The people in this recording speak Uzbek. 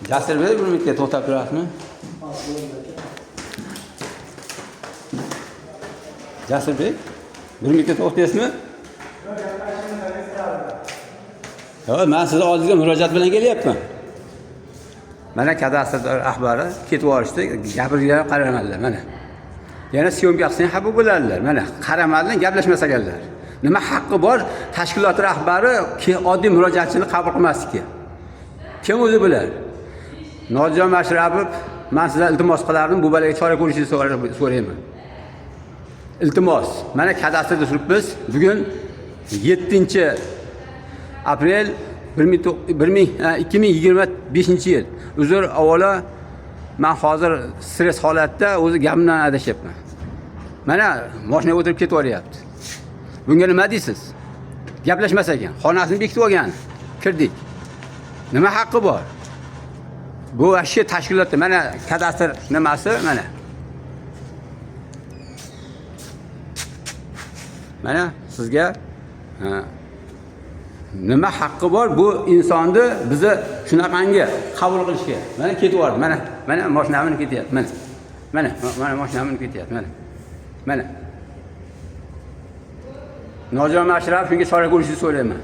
Jasurbek bir minutga to'xtab turasizmi? Jasurbek bir minutga to'xtaysizmi? Yo'q, men sizni oldingizga murojaat bilan kelyapman. Mana kadastr rahbari ketib yuborishdi, gapirganlar qaramadilar mana. Yana syomka qilsang xafa bo'ladilar. Mana qaramadilar, gaplashmas ekanlar. Nima haqqi bor tashkilot rahbari oddiy murojaatchini qabul qilmaslikka? Kim o'zi bilar? Nozirjon Mashrapov, men sizdan iltimos qilardim, bu bolaga chora ko'rishingizni so'rayman. Iltimos. Mana kadastrda turibmiz. Bugun 7-aprel 2025-yil. Uzr, avvalo men hozir stress holatda o'zi gapimdan adashyapman. Mana mashinaga o'tirib ketib yuboryapti. Bunga nima deysiz? Gaplashmas ekan. Xonasini bekitib olgan. Kirdik. Nima haqqi bor? Bu ashi tashkilotda mana kadastr nimasi mana. Mana sizga nima haqqi bor bu insonni bizni shunaqangi qabul qilishga? Mana ketib yubordi. Mana mashinamni ketyapti. Mana mashinamni ketyapti. Mana. Nozirjon Mashrapov shunga chora ko'rishni so'rayman.